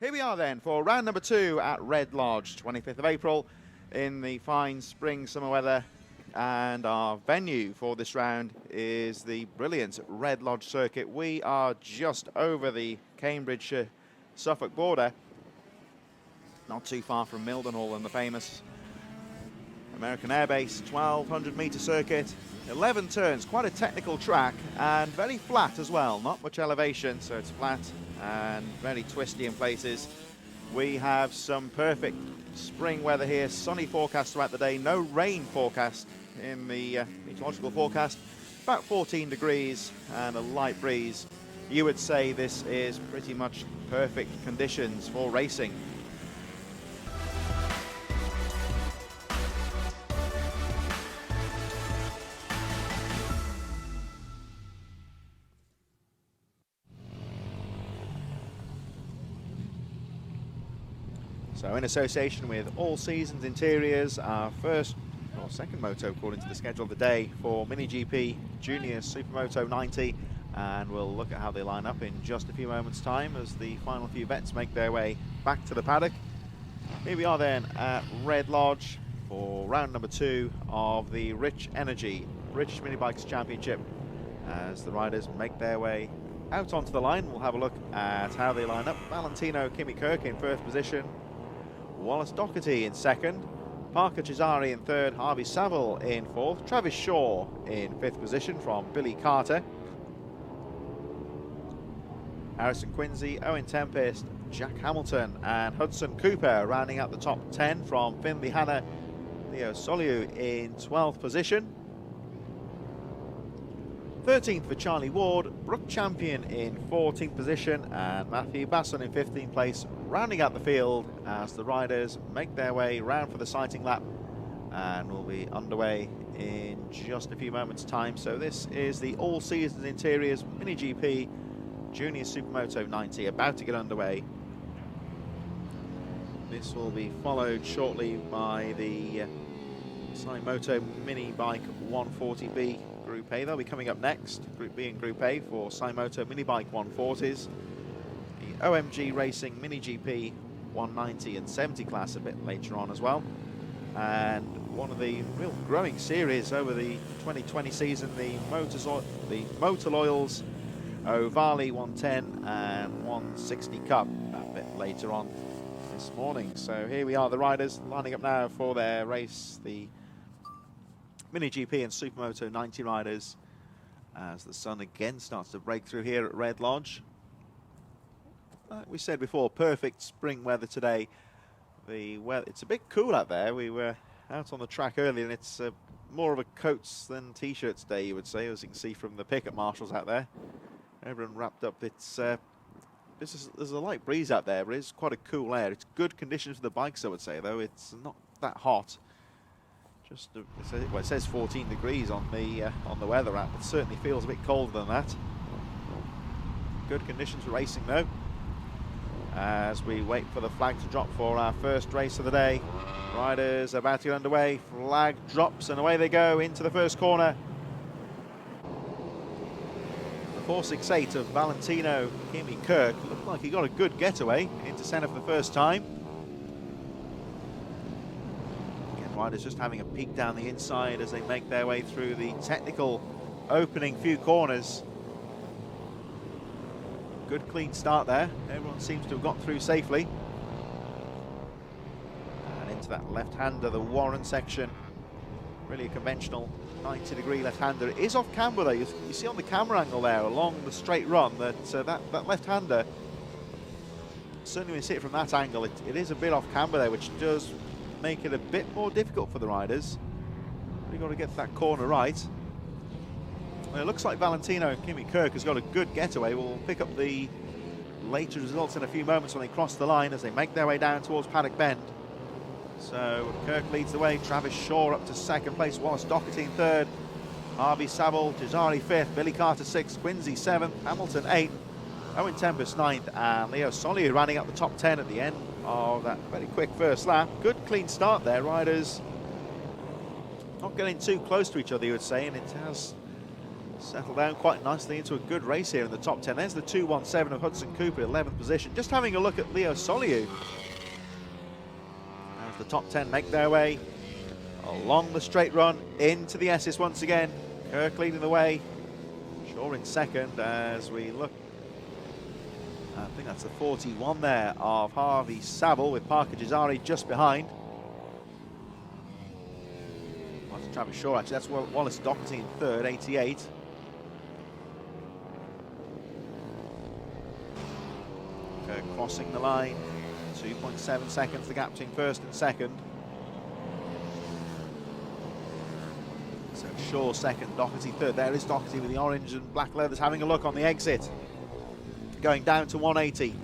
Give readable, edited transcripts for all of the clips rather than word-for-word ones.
Here we are then for round number 2 at Redlodge, 25th of April in the fine spring summer weather, and our venue for this round is the brilliant Redlodge Circuit. We are just over the Cambridgeshire Suffolk border, not too far from Mildenhall and the famous American Air Base. 1200 metre circuit, 11 turns, quite a technical track and very flat as well, not much elevation, so it's flat and very twisty in places. We have some perfect spring weather here, sunny forecast throughout the day, no rain forecast in the meteorological forecast, about 14 degrees and a light breeze. You would say this is pretty much perfect conditions for racing. So in association with All Seasons Interiors, our first or second moto according to the schedule of the day for Mini GP Junior Supermoto 90, and we'll look at how they line up in just a few moments time as the final few vets make their way back to the paddock. Here we are then at Redlodge for round number 2 of the Rich Energy British Mini Bikes Championship. As the riders make their way out onto the line, we'll have a look at how they line up. Valentino Kimi Kirk in first position, Wallace Doherty in second, Parker Cesari in third, Harvey Saville in fourth, Travis Shaw in fifth position from Billy Carter, Harrison Quincy, Owen Tempest, Jack Hamilton and Hudson Cooper rounding out the top 10 from Finley Hanna, Leo Soliu in 12th position. 13th for Charlie Ward, Brooke Champion in 14th position and Matthew Basson in 15th place, rounding out the field as the riders make their way round for the sighting lap, and will be underway in just a few moments time. So this is the All Seasons Interiors Mini GP Junior Supermoto 90 about to get underway. This will be followed shortly by the Moto Mini Bike 140B Group A. They'll be coming up next, Group B and Group A for Moto Mini Bike 140s. The OMG Racing Mini GP 190 and 70 class a bit later on as well. And one of the real growing series over the 2020 season, the Motor Loyals Ovale 110 and 160 Cup a bit later on this morning. So here we are, the riders lining up now for their race, the Mini GP and Supermoto 90 riders, as the sun again starts to break through here at Redlodge. Like we said before, perfect spring weather today. The weather, it's a bit cool out there. We were out on the track earlier and it's more of a coats than t-shirts day, you would say, as you can see from the picket marshals out there. Everyone wrapped up. It's there's a light breeze out there, but it's quite a cool air. It's good conditions for the bikes, I would say, though. It's not that hot. Just it says 14 degrees on the weather app. It certainly feels a bit colder than that. Good conditions for racing, though, as we wait for the flag to drop for our first race of the day. Riders about to get underway. Flag drops and away they go into the first corner. 468 of Valentino Kimi Kirk looked like he got a good getaway into centre for the first time. Again, riders just having a peek down the inside as they make their way through the technical opening few corners. Good clean start there. Everyone seems to have got through safely. And into that left-hander, the Warren section. Really a conventional 90-degree left-hander. It is off camber though. You see on the camera angle there along the straight run that that left-hander, certainly when you see it from that angle, it is a bit off camber there, which does make it a bit more difficult for the riders. You've got to get that corner right. Well, it looks like Valentino Kimi Kirk has got a good getaway. We'll pick up the later results in a few moments when they cross the line as they make their way down towards Paddock Bend. So Kirk leads the way, Travis Shaw up to second place, Wallace Doherty in third, Harvey Saville, Cesari fifth, Billy Carter sixth, Quincy seventh, Hamilton eighth, Owen Tempest ninth, and Leo Soliu running up the top 10 at the end of that very quick first lap. Good clean start there, riders not getting too close to each other, you would say, and it has settle down quite nicely into a good race here in the top 10. There's the 217 of Hudson Cooper, 11th position. Just having a look at Leo Soliu. As the top 10 make their way along the straight run into the S's once again. Kirk leading the way. Shaw in second as we look. I think that's the 41 there of Harvey Saville with Parker Jazari just behind. Well, that's Travis Shaw actually. That's Wallace Doherty in third, 88. Kirk crossing the line. 2.7 seconds the gap between first and second. So Shaw second, Doherty third. There is Doherty with the orange and black leathers having a look on the exit. Going down to 180.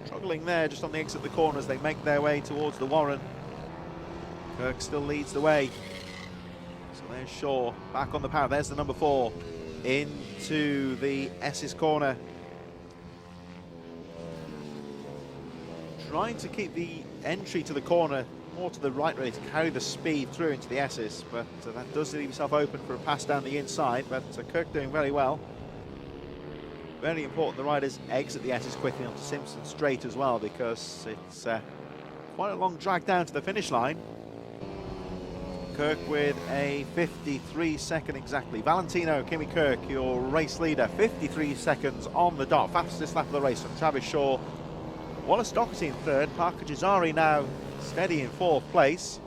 Struggling there just on the exit of the corner as they make their way towards the Warren. Kirk still leads the way. So there's Shaw back on the power. There's the number 4 into the S's corner. Trying to keep the entry to the corner more to the right, really, to carry the speed through into the S's, but that does leave himself open for a pass down the inside. But Kirk doing very well. Very important the riders exit the S's quickly onto Simpson Straight as well, because it's quite a long drag down to the finish line. Kirk with a 53 second exactly. Valentino Kimi Kirk, your race leader, 53 seconds on the dot. Fastest lap of the race from Travis Shaw. Wallace Doherty in third. Parker Jazari now steady in fourth place.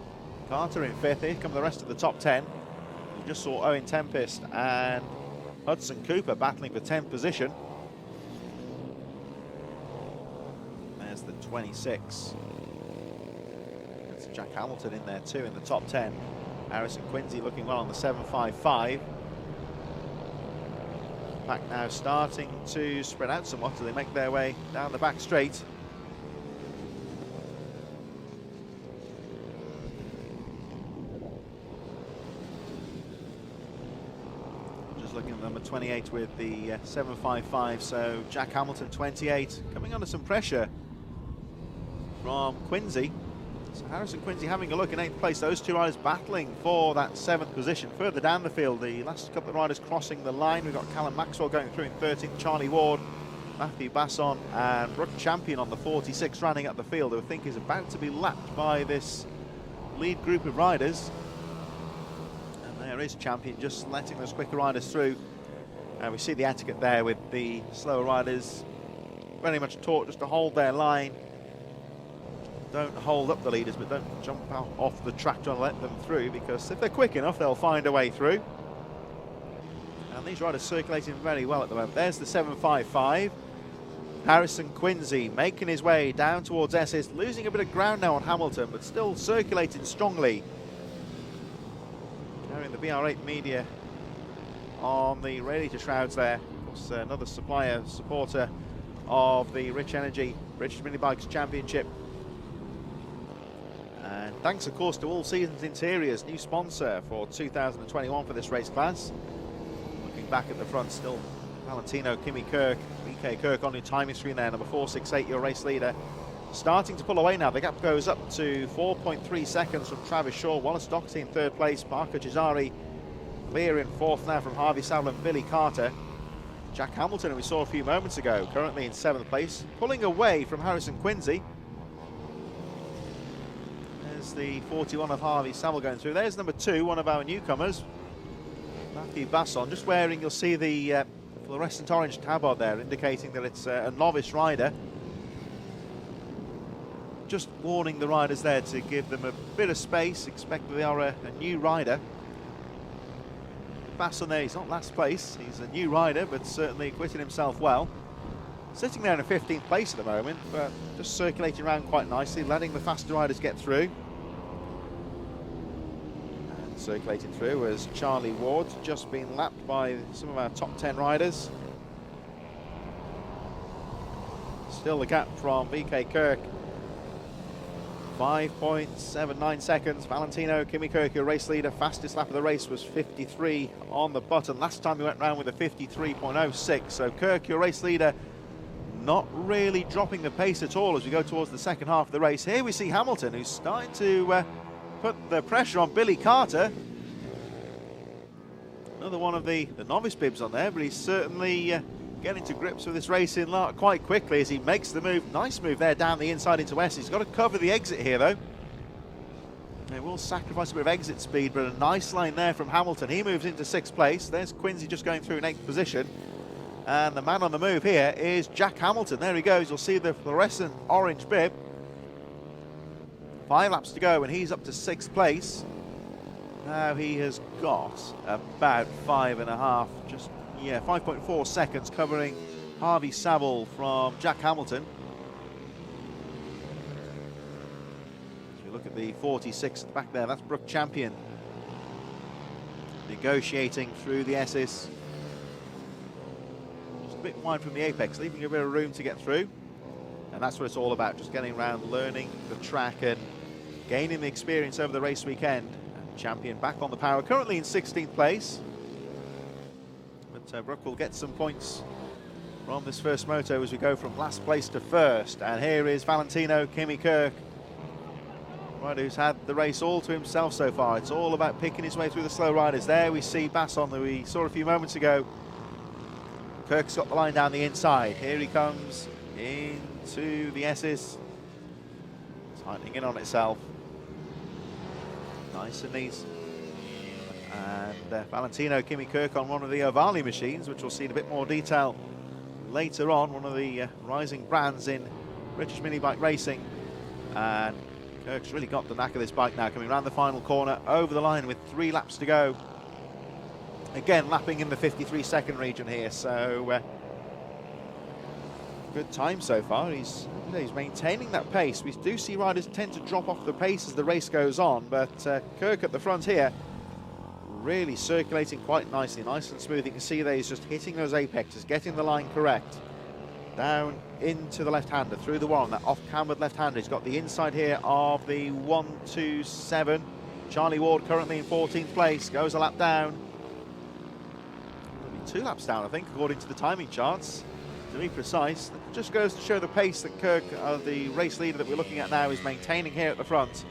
Carter in fifth. Here come the rest of the top 10. We just saw Owen Tempest and Hudson Cooper battling for 10th position. There's the 26. That's Jack Hamilton in there too in the top 10. Harrison Quincy looking well on the 755. Pack now starting to spread out somewhat as they make their way down the back straight. Looking at number 28 with the 755, so Jack Hamilton 28 coming under some pressure from Quincy. So Harrison Quincy having a look in 8th place. Those two riders battling for that 7th position. Further down the field, the last couple of riders crossing the line. We've got Callum Maxwell going through in 13th, Charlie Ward, Matthew Basson and Brooke Champion on the 46 running up the field, who I think is about to be lapped by this lead group of riders. There is Champion just letting those quicker riders through. And we see the etiquette there with the slower riders very much taught just to hold their line. Don't hold up the leaders, but don't jump out off the track trying to let them through, because if they're quick enough, they'll find a way through. And these riders circulating very well at the moment. There's the 755. Harrison Quincy making his way down towards Essex, losing a bit of ground now on Hamilton, but still circulating strongly. Carrying the BR8 media on the radiator shrouds there. Of course, another supplier, supporter of the Rich Energy British Mini Bikes Championship. And thanks, of course, to All Seasons Interiors, new sponsor for 2021 for this race class. Looking back at the front, still Valentino Kimi Kirk, VK Kirk on your timing screen there, number 468, your race leader. Starting to pull away now. The gap goes up to 4.3 seconds from Travis Shaw. Wallace Doherty in third place. Parker Jazari clear in fourth now from Harvey Saville and Billy Carter. Jack Hamilton, who we saw a few moments ago, currently in 7th place, pulling away from Harrison Quincy. There's the 41 of Harvey Saville going through. There's number 2, one of our newcomers, Matthew Basson, just wearing, you'll see the fluorescent orange tabard there, indicating that it's a novice rider. Just warning the riders there to give them a bit of space, expect that they are a new rider. Basson there, he's not last place, he's a new rider, but certainly acquitted himself well. Sitting there in a 15th place at the moment, but just circulating around quite nicely, letting the faster riders get through. And circulating through as Charlie Ward, just been lapped by some of our top 10 riders. Still the gap from VK Kirk. 5.79 seconds. Valentino Kimi Kirk, your race leader, fastest lap of the race was 53 on the button. Last time we went round with a 53.06. So Kirk, your race leader, not really dropping the pace at all as we go towards the second half of the race. Here we see Hamilton, who's starting to put the pressure on Billy Carter. Another one of the novice bibs on there, but he's certainly getting to grips with this racing quite quickly as he makes the move. Nice move there down the inside into West. He's got to cover the exit here, though. They will sacrifice a bit of exit speed, but a nice line there from Hamilton. He moves into 6th place. There's Quincy just going through in 8th position. And the man on the move here is Jack Hamilton. There he goes. You'll see the fluorescent orange bib. 5 laps to go, and he's up to 6th place. Now he has got about 5.4 seconds covering Harvey Saville from Jack Hamilton. Look at the 46 at the back there, that's Brook Champion. Negotiating through the S's. Just a bit wide from the apex, leaving a bit of room to get through. And that's what it's all about, just getting around, learning the track and gaining the experience over the race weekend. And Champion back on the power, currently in 16th place. But Brook will get some points from this first moto as we go from last place to first. And here is Valentino Kimi Kirk. Right, who's had the race all to himself so far. It's all about picking his way through the slow riders. There we see Basson, that we saw a few moments ago. Kirk's got the line down the inside. Here he comes into the S's. Tightening in on itself. Nice and neat. And Valentino Kimi Kirk on one of the Ovali machines, which we'll see in a bit more detail later on. One of the rising brands in British mini bike racing. And Kirk's really got the knack of this bike now, coming around the final corner, over the line with 3 laps to go. Again, lapping in the 53-second region here, so good time so far. He's maintaining that pace. We do see riders tend to drop off the pace as the race goes on, but Kirk at the front here, really circulating quite nicely, nice and smooth. You can see there he's just hitting those apexes, getting the line correct. Down into the left-hander, through the one, that off-cambered left-hander. He's got the inside here of the 127. Charlie Ward currently in 14th place, goes a lap down. It'll be 2 laps down, I think, according to the timing charts, to be precise. It just goes to show the pace that Kirk, the race leader that we're looking at now, is maintaining here at the front.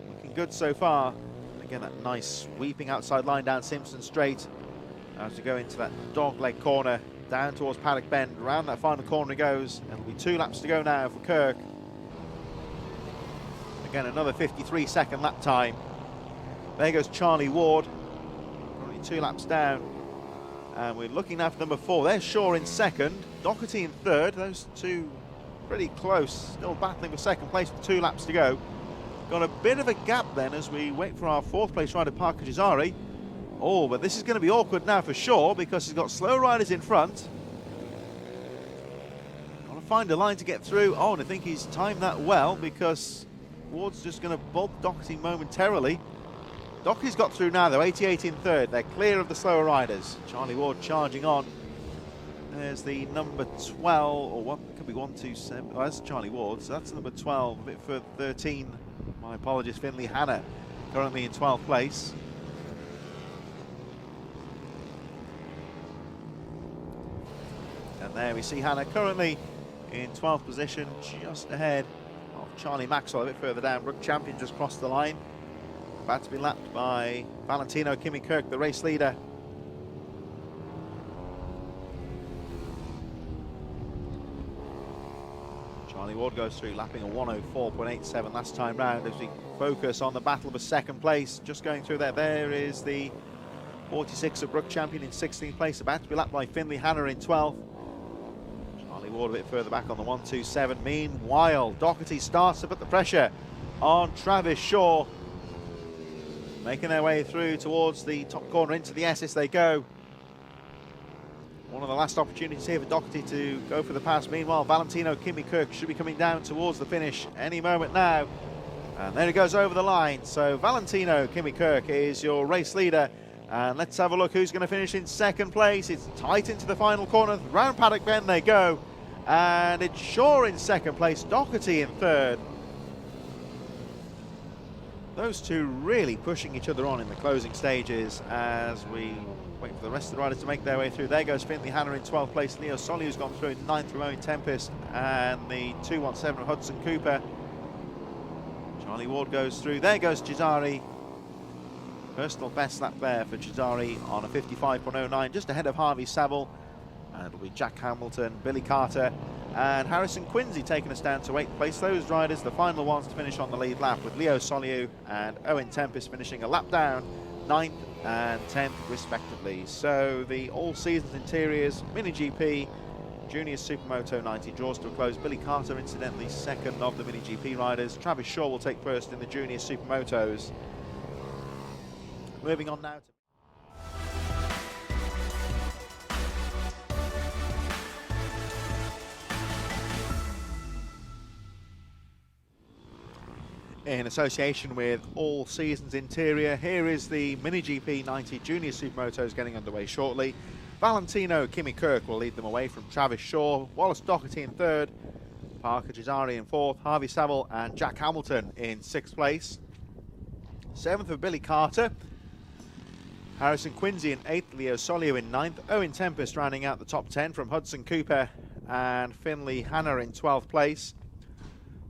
Looking good so far. And again, that nice sweeping outside line down Simpson Straight as we go into that dogleg corner. Down towards Paddock Bend, around that final corner he goes, and it'll be 2 laps to go now for Kirk. Again, another 53-second lap time. There goes Charlie Ward, only 2 laps down. And we're looking now for number 4. There's Shaw in 2nd, Doherty in 3rd. Those two pretty close, still battling for 2nd place with 2 laps to go. Got a bit of a gap then as we wait for our 4th place rider, Parker Jazari. Oh, but this is going to be awkward now for Shaw because he's got slow riders in front. Got to find a line to get through. Oh, and I think he's timed that well because Ward's just going to bulk Doherty momentarily. Doherty's got through now though, 88 in 3rd. They're clear of the slower riders. Charlie Ward charging on. There's the number 12, or what could be 127. Oh, that's Charlie Ward, so that's number 12. A bit for 13. My apologies, Finley Hanna, currently in 12th place. And there we see Hanna currently in 12th position, just ahead of Charlie Maxwell. A bit further down, Brook Champion just crossed the line. About to be lapped by Valentino Kimi Kirk, the race leader. Charlie Ward goes through, lapping a 104.87 last time round as we focus on the battle for 2nd place. Just going through there, there is the 46 of Brook Champion in 16th place, about to be lapped by Finley Hanna in 12th. Charlie Ward a bit further back on the 127. Meanwhile, Doherty starts to put the pressure on Travis Shaw. Making their way through towards the top corner into the S as they go. One of the last opportunities here for Doherty to go for the pass. Meanwhile, Valentino Kimi Kirk should be coming down towards the finish any moment now. And there he goes over the line. So Valentino Kimi Kirk is your race leader. And let's have a look who's going to finish in 2nd place. It's tight into the final corner. Round Paddock Bend they go. And it's Shaw in 2nd place, Doherty in 3rd. Those two really pushing each other on in the closing stages as we wait for the rest of the riders to make their way through. There goes Finley Hanna in 12th place. Leo Solly, who's gone through in 9th, Ramon Tempest, and the 217 of Hudson Cooper. Charlie Ward goes through. There goes Cesari. Personal best lap there for Cesari on a 55.09, just ahead of Harvey Saville. And it'll be Jack Hamilton, Billy Carter, and Harrison Quincy taking us down to 8th place. Those riders, the final ones to finish on the lead lap, with Leo Soliu and Owen Tempest finishing a lap down, 9th and 10th respectively. So the All Seasons Interiors Mini GP Junior Supermoto 90 draws to a close. Billy Carter, incidentally, second of the Mini GP riders. Travis Shaw will take first in the Junior Supermotos. Moving on now to in association with All Seasons Interior, here is the Mini GP 90 Junior Supermotos getting underway shortly. Valentino Kimi Kirk will lead them away from Travis Shaw, Wallace Doherty in 3rd, Parker Cesari in 4th, Harvey Saville and Jack Hamilton in 6th place. 7th for Billy Carter, Harrison Quincy in 8th, Leo Soliu in 9th, Owen Tempest rounding out the top 10 from Hudson Cooper and Finley Hanna in 12th place.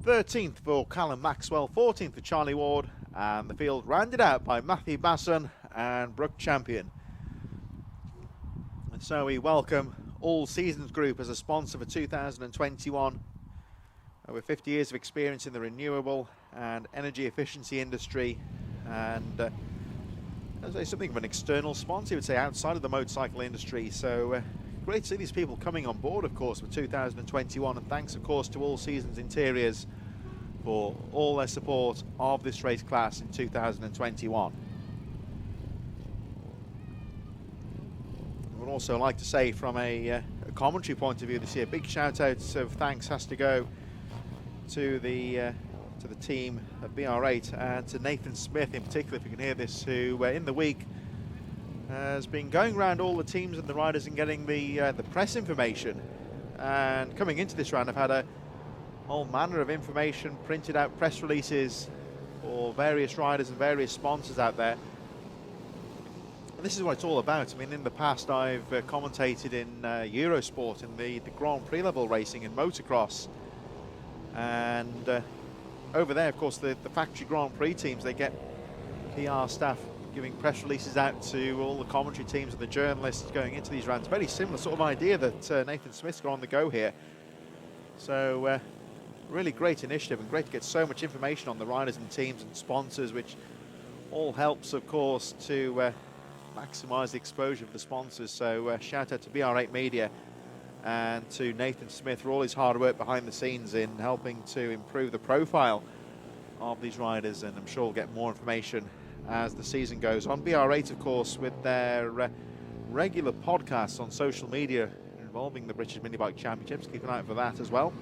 13th for Callum Maxwell, 14th for Charlie Ward, and the field rounded out by Matthew Basson and Brooke Champion. And so we welcome All Seasons Group as a sponsor for 2021. Over 50 years of experience in the renewable and energy efficiency industry, and I'd say something of an external sponsor, I would say, outside of the motorcycle industry. So great to see these people coming on board, of course, for 2021, and thanks, of course, to All Seasons Interiors for all their support of this race class in 2021. I would also like to say, from a commentary point of view this year, big shout out of thanks has to go to the team at BR8 and to Nathan Smith in particular, if you can hear this, who in the week has been going around all the teams and the riders and getting the press information. And coming into this round, I've had a whole manner of information, printed out press releases for various riders and various sponsors out there. And this is what it's all about. I mean, in the past, I've commentated in Eurosport in the Grand Prix level racing in motocross. And over there, of course, the factory Grand Prix teams, they get PR staff giving press releases out to all the commentary teams and the journalists going into these rounds. Very similar sort of idea that Nathan Smith's got on the go here. So really great initiative, and great to get so much information on the riders and teams and sponsors, which all helps, of course, to maximise the exposure of the sponsors. So shout out to BR8 Media and to Nathan Smith for all his hard work behind the scenes in helping to improve the profile of these riders, and I'm sure we'll get more information as the season goes on. BR8, of course, with their regular podcasts on social media involving the British Mini Bike Championships. Keep an eye out for that as well.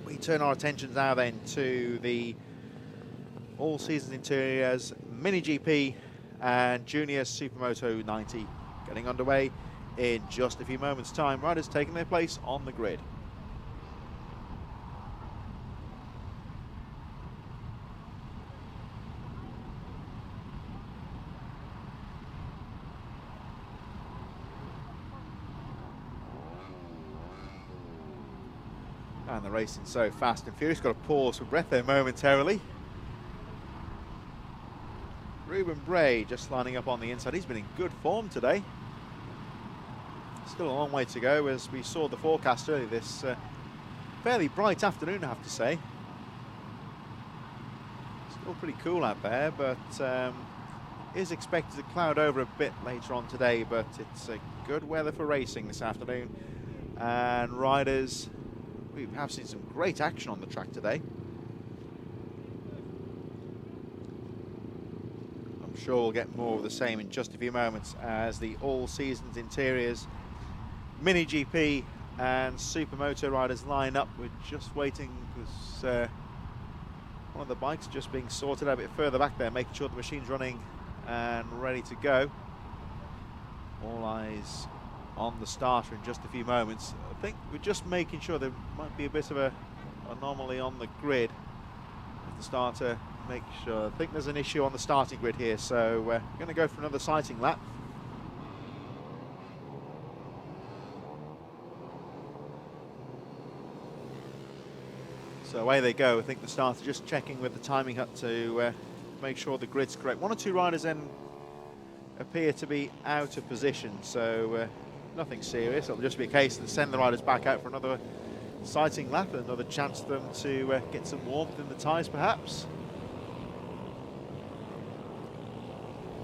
We turn our attentions now then to the All Seasons Interiors Mini GP and Junior Supermoto 90 getting underway in just a few moments' time. Riders taking their place on the grid. And the racing so fast and furious. Got to pause for breath there momentarily. Ruben Bray just lining up on the inside. He's been in good form today. Still a long way to go, as we saw the forecast earlier. This fairly bright afternoon, I have to say. Still pretty cool out there, but is expected to cloud over a bit later on today. But it's good weather for racing this afternoon, and riders, we have seen some great action on the track today. I'm sure we'll get more of the same in just a few moments as the All Seasons Interiors Mini GP and Supermoto riders line up. We're just waiting because one of the bikes just being sorted out a bit further back there, making sure the machine's running and ready to go. All eyes on the starter in just a few moments. I think we're just making sure there might be a bit of a anomaly on the grid with the starter. Make sure. I think there's an issue on the starting grid here, so we're going to go for another sighting lap. So away they go. I think the starter just checking with the timing hut to make sure the grid's correct. One or two riders then appear to be out of position, so nothing serious. It'll just be a case of send the riders back out for another sighting lap, another chance for them to get some warmth in the tyres perhaps.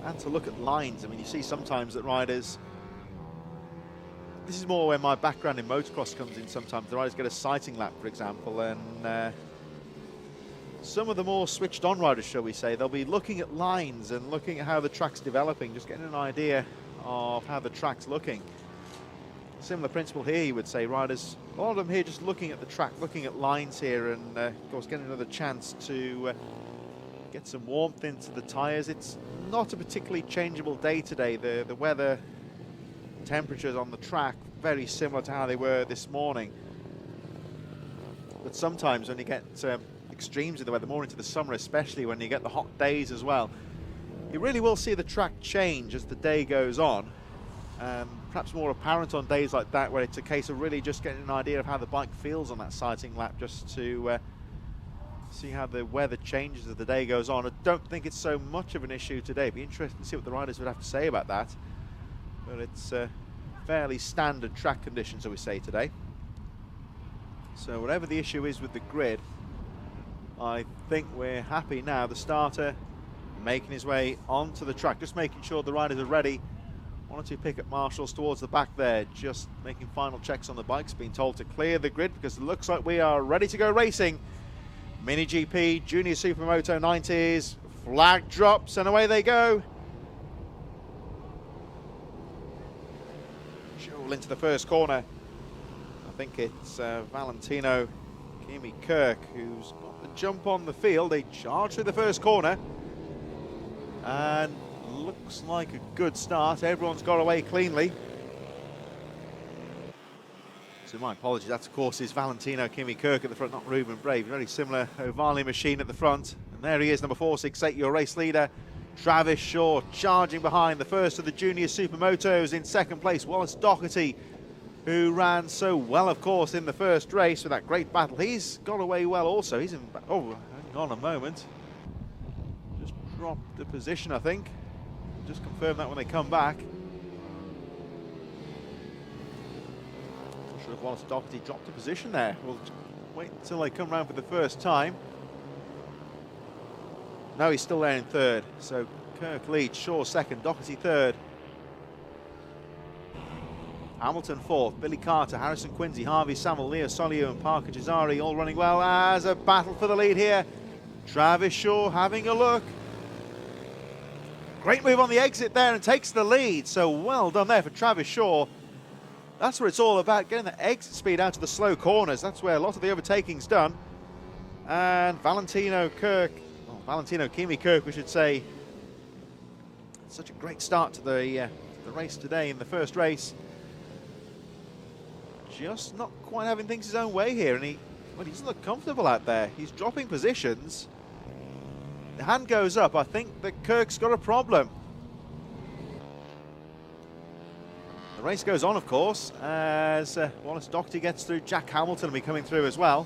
And to look at lines. I mean, you see sometimes that riders, this is more where my background in motocross comes in sometimes. The riders get a sighting lap, for example, and some of the more switched on riders, shall we say, they'll be looking at lines and looking at how the track's developing, just getting an idea of how the track's looking. Similar principle here, you would say. Riders, a lot of them here just looking at the track, looking at lines here, and of course getting another chance to get some warmth into the tyres. It's not a particularly changeable day today. The weather, temperatures on the track, very similar to how they were this morning. But sometimes when you get extremes in the weather, more into the summer especially, when you get the hot days as well, you really will see the track change as the day goes on. Perhaps more apparent on days like that, where it's a case of really just getting an idea of how the bike feels on that sighting lap, just to see how the weather changes as the day goes on. I don't think it's so much of an issue today. It'd be interesting to see what the riders would have to say about that. But it's fairly standard track conditions, I would say, today. So whatever the issue is with the grid, I think we're happy now. The starter making his way onto the track, just making sure the riders are ready. One or two pickup marshals towards the back there, just making final checks on the bikes, being told to clear the grid because it looks like we are ready to go racing. Mini GP, Junior Supermoto 90s, flag drops, and away they go. Joel into the first corner. I think it's Valentino Kimi Kirk who's got the jump on the field. They charge through the first corner, and looks like a good start. Everyone's got away cleanly. So my apologies, that of course is Valentino Kimi Kirk at the front, not Ruben Brave. Very similar Ovale machine at the front. And there he is, number 468, your race leader, Travis Shaw, charging behind the first of the Junior Supermotos. In second place, Wallace Doherty, who ran so well, of course, in the first race with that great battle. He's got away well also. He's in, oh, hang on a moment. Just dropped the position, I think. Just confirm that when they come back. Not sure if Wallace Doherty dropped a position there. We'll wait until they come round for the first time. No, he's still there in third. So Kirk leads, Shaw second, Doherty third. Hamilton fourth, Billy Carter, Harrison Quincy, Harvey Samuel, Leo Soliu and Parker Cesari all running well as a battle for the lead here. Travis Shaw having a look. Great move on the exit there and takes the lead. So well done there for Travis Shaw. That's what it's all about, getting the exit speed out of the slow corners. That's where a lot of the overtaking's done. And Valentino Kimi Kirk, we should say. Such a great start to the race today in the first race. Just not quite having things his own way here, and he doesn't look comfortable out there. He's dropping positions. The hand goes up. I think that Kirk's got a problem. The race goes on, of course, as Wallace Doherty gets through. Jack Hamilton will be coming through as well.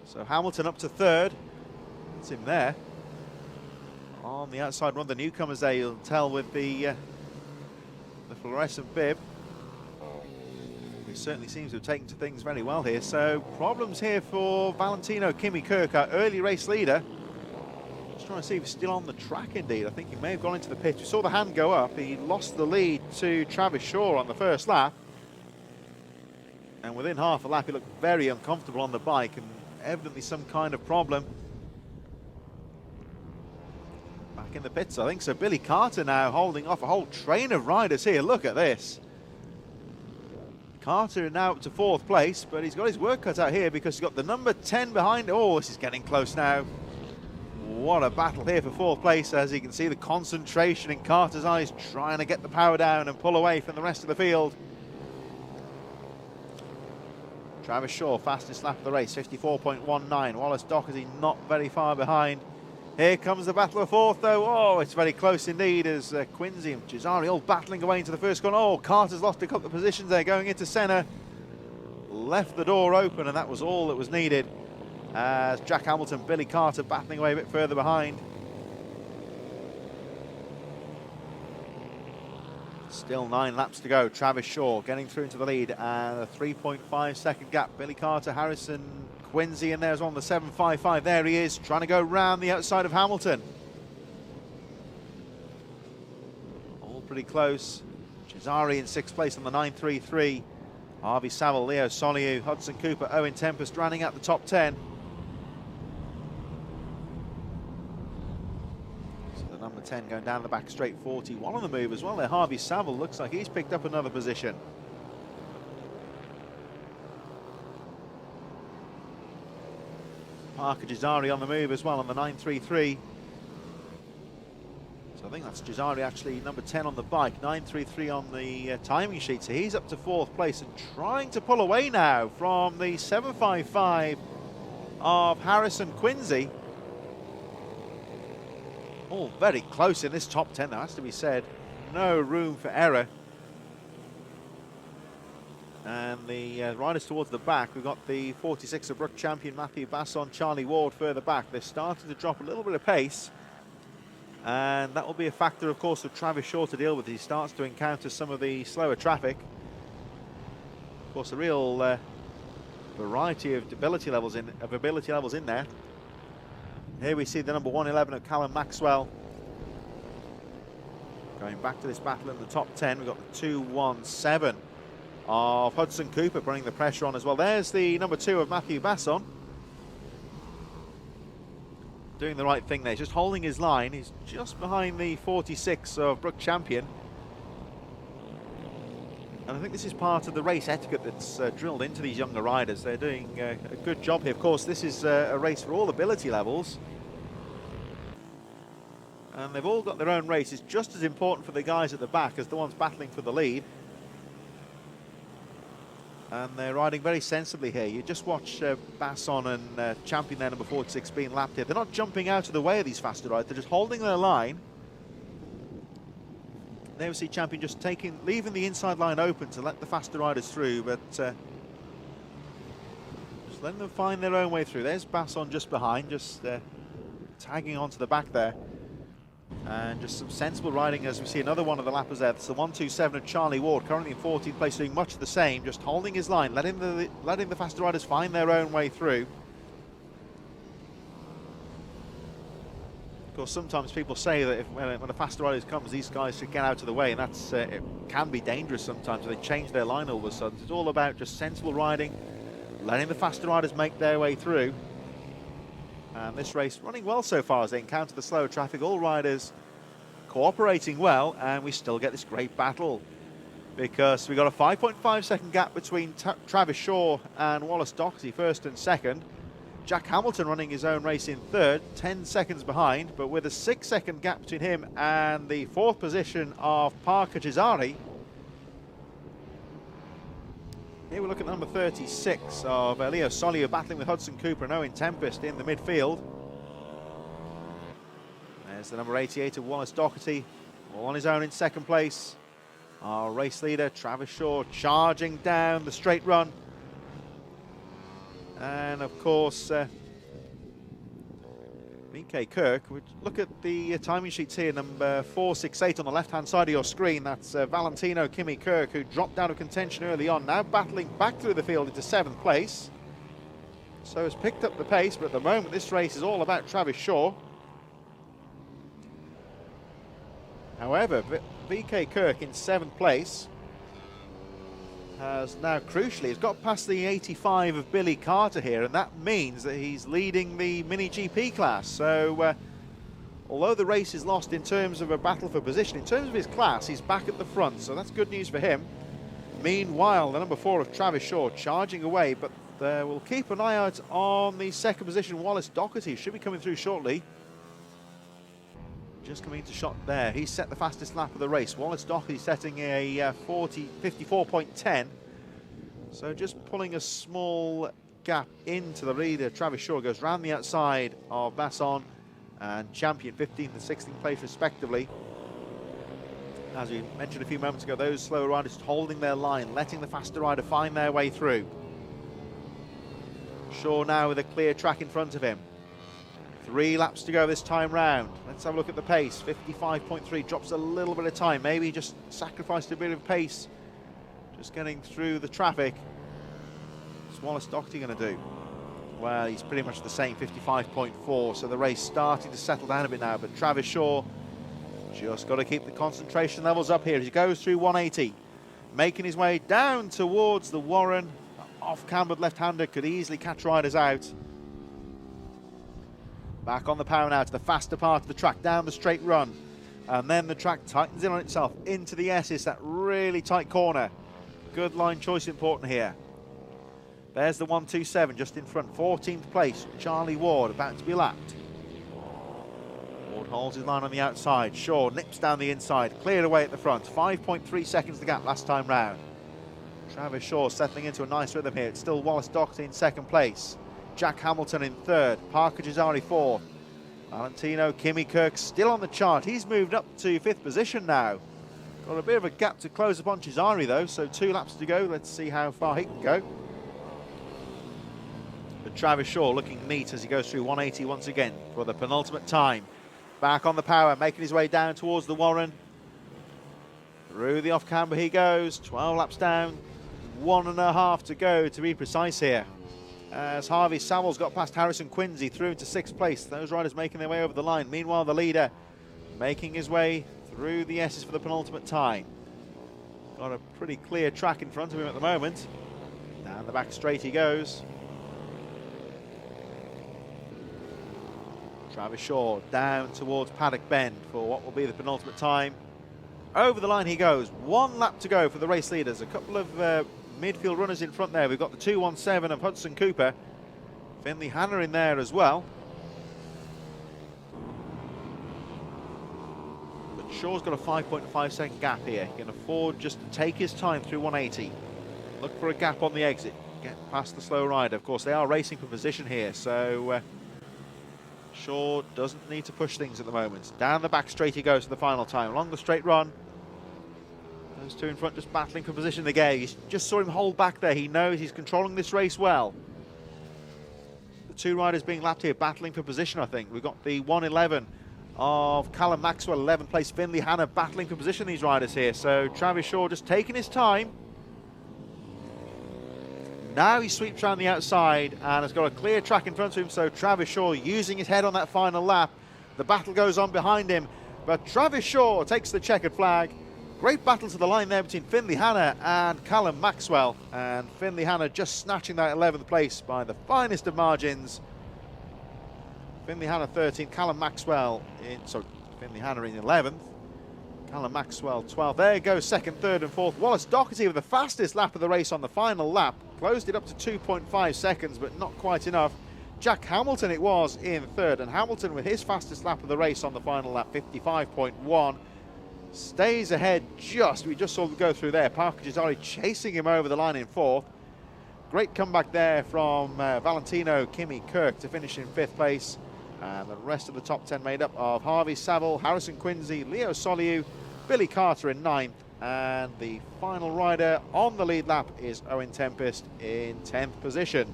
So Hamilton up to third. That's him there. On the outside, one of the newcomers there, you'll tell with the fluorescent bib. He certainly seems to have taken to things very well here. So problems here for Valentino Kimi Kirk, our early race leader. Just trying to see if he's still on the track indeed. I think he may have gone into the pit. We saw the hand go up. He lost the lead to Travis Shaw on the first lap. And within half a lap, he looked very uncomfortable on the bike and evidently some kind of problem. Back in the pits, I think. So Billy Carter now holding off a whole train of riders here. Look at this. Carter now up to fourth place, but he's got his work cut out here because he's got the number 10 behind. Oh, this is getting close now. What a battle here for fourth place. As you can see, the concentration in Carter's eyes, trying to get the power down and pull away from the rest of the field. Travis Shaw, fastest lap of the race, 54.19. Wallace Doherty not very far behind. Here comes the battle of fourth, though. Oh, it's very close indeed as Quincy and Cesari all battling away into the first corner. Oh, Carter's lost a couple of positions there going into Senna. Left the door open, and that was all that was needed. as Jack Hamilton, Billy Carter battling away a bit further behind. Still 9 laps to go. Travis Shaw getting through into the lead, and a 3.5 second gap. Billy Carter, Harrison, Quincy in there as well on the 7.55. There he is, trying to go round the outside of Hamilton. All pretty close. Cesari in 6th place on the 9.33. Harvey Saville, Leo Soliu, Hudson Cooper, Owen Tempest running out the top 10. So the number 10 going down the back straight, 41 on the move as well there. Harvey Saville looks like he's picked up another position. Parker Cesari on the move as well on the 9.33. So I think that's Cesari actually number 10 on the bike, 9.33 on the timing sheet. So he's up to 4th place and trying to pull away now from the 7.55 of Harrison Quincy. All very close in this top 10, there has to be said. No room for error. And the riders towards the back, we've got the 46 of Brook champion Matthew Basson, Charlie Ward further back. They're starting to drop a little bit of pace. And that will be a factor, of course, of Travis Shaw to deal with. He starts to encounter some of the slower traffic. Of course, a real variety of ability levels in there. Here we see the number 111 of Callum Maxwell. Going back to this battle in the top 10, we've got the 217 of Hudson Cooper putting the pressure on as well. There's the number 2 of Matthew Basson. Doing the right thing there, just holding his line. He's just behind the 46 of Brook champion. And I think this is part of the race etiquette that's drilled into these younger riders. They're doing a good job here. Of course, this is a race for all ability levels. And they've all got their own race. It's just as important for the guys at the back as the ones battling for the lead. And they're riding very sensibly here. You just watch Basson and Champion there, number 46, being lapped here. They're not jumping out of the way of these faster riders. They're just holding their line. There we see Champion just leaving the inside line open to let the faster riders through, but just letting them find their own way through. There's Basson just behind, just tagging onto the back there. And just some sensible riding as we see another one of the lappers there. It's the 127 of Charlie Ward, currently in 14th place, doing much the same, just holding his line, letting the faster riders find their own way through. Of course, sometimes people say that when a faster rider comes, these guys should get out of the way, and that's it can be dangerous sometimes if they change their line all of a sudden. It's all about just sensible riding, letting the faster riders make their way through. And this race running well so far as they encounter the slower traffic. All riders cooperating well, and we still get this great battle because we got a 5.5 second gap between Travis Shaw and Wallace Doherty, 1st and 2nd. Jack Hamilton running his own race in 3rd, 10 seconds behind, but with a 6 second gap between him and the 4th position of Parker Cesari. Here we look at number 36 of Leo Soliu battling with Hudson Cooper and Owen Tempest in the midfield. There's the number 88 of Wallace Doherty, all on his own in 2nd place. Our race leader, Travis Shaw, charging down the straight run. And of course, VK Kirk. Look at the timing sheets here, number 468 on the left-hand side of your screen. That's Valentino Kimi Kirk, who dropped out of contention early on, now battling back through the field into 7th place. So has picked up the pace, but at the moment this race is all about Travis Shaw. However, VK Kirk in 7th place has now crucially, he's got past the 85 of Billy Carter here, and that means that he's leading the Mini GP class. So although the race is lost in terms of a battle for position, in terms of his class, he's back at the front, so that's good news for him. Meanwhile, the number 4 of Travis Shaw charging away, but we'll keep an eye out on the 2nd position. Wallace Doherty should be coming through shortly. Just coming into shot there. He's set the fastest lap of the race. Wallace Doherty setting a 54.10. So just pulling a small gap into the leader. Travis Shaw goes round the outside of Basson and Champion 15th and 16th place respectively. As we mentioned a few moments ago, those slower riders holding their line, letting the faster rider find their way through. Shaw now with a clear track in front of him. 3 laps to go this time round. Let's have a look at the pace. 55.3, drops a little bit of time. Maybe he just sacrificed a bit of pace. Just getting through the traffic. What's Wallace Doherty going to do? Well, he's pretty much the same, 55.4. So the race starting to settle down a bit now. But Travis Shaw just got to keep the concentration levels up here as he goes through 180. Making his way down towards the Warren. Off-cambered left-hander could easily catch riders out. Back on the power now to the faster part of the track, down the straight run. And then the track tightens in on itself into the S's, that really tight corner. Good line choice important here. There's the 127 just in front, 14th place, Charlie Ward about to be lapped. Ward holds his line on the outside. Shaw nips down the inside, cleared away at the front. 5.3 seconds the gap last time round. Travis Shaw settling into a nice rhythm here. It's still Wallace Doherty in second place. Jack Hamilton in third. Parker Gisari fourth. Valentino Kimi Kirk still on the chart. He's moved up to 5th position now. Got a bit of a gap to close upon Gisari though, so 2 laps to go. Let's see how far he can go. But Travis Shaw looking neat as he goes through 180 once again for the penultimate time. Back on the power, making his way down towards the Warren. Through the off-camber he goes, 12 laps down, 1.5 to go to be precise here. As Harvey Samuels got past Harrison Quincy through into 6th place. Those riders making their way over the line. Meanwhile, the leader making his way through the S's for the penultimate time. Got a pretty clear track in front of him at the moment. Down the back straight he goes. Travis Shaw down towards Paddock Bend for what will be the penultimate time. Over the line he goes. 1 lap to go for the race leaders. A couple of midfield runners in front there. We've got the 217 of Hudson Cooper. Finley Hanna in there as well. But Shaw's got a 5.5 second gap here. He can afford just to take his time through 180. Look for a gap on the exit. Get past the slow rider. Of course, they are racing for position here, so Shaw doesn't need to push things at the moment. Down the back straight he goes for the final time. Along the straight run. Those 2 in front just battling for position again. You just saw him hold back there. He knows he's controlling this race well. The 2 riders being lapped here, battling for position, I think. We've got the 111 of Callum Maxwell, 11th place. Finley Hanna battling for position, these riders here. So Travis Shaw just taking his time. Now he sweeps around the outside and has got a clear track in front of him. So Travis Shaw using his head on that final lap. The battle goes on behind him. But Travis Shaw takes the checkered flag. Great battle to the line there between Finley Hanna and Callum Maxwell. And Finley Hanna just snatching that 11th place by the finest of margins. Finley Hanna 13th, Callum Maxwell Finley Hanna in 11th. Callum Maxwell 12th. There goes 2nd, 3rd and 4th. Wallace Doherty with the fastest lap of the race on the final lap. Closed it up to 2.5 seconds, but not quite enough. Jack Hamilton it was in 3rd, and Hamilton with his fastest lap of the race on the final lap, 55.1. Stays ahead we just saw him go through there. Parker Gisari chasing him over the line in 4th. Great comeback there from Valentino Kimi Kirk to finish in 5th place. And the rest of the top 10 made up of Harvey Saville, Harrison Quincy, Leo Soliu, Billy Carter in 9th. And the final rider on the lead lap is Owen Tempest in 10th position.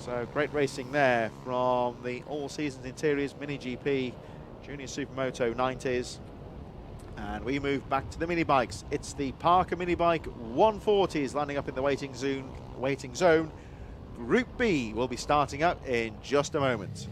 So great racing there from the All Seasons Interiors Mini GP Junior Supermoto 90s. And we move back to the mini bikes. It's the Parker mini bike 140s landing up in the waiting zone. Group B will be starting up in just a moment.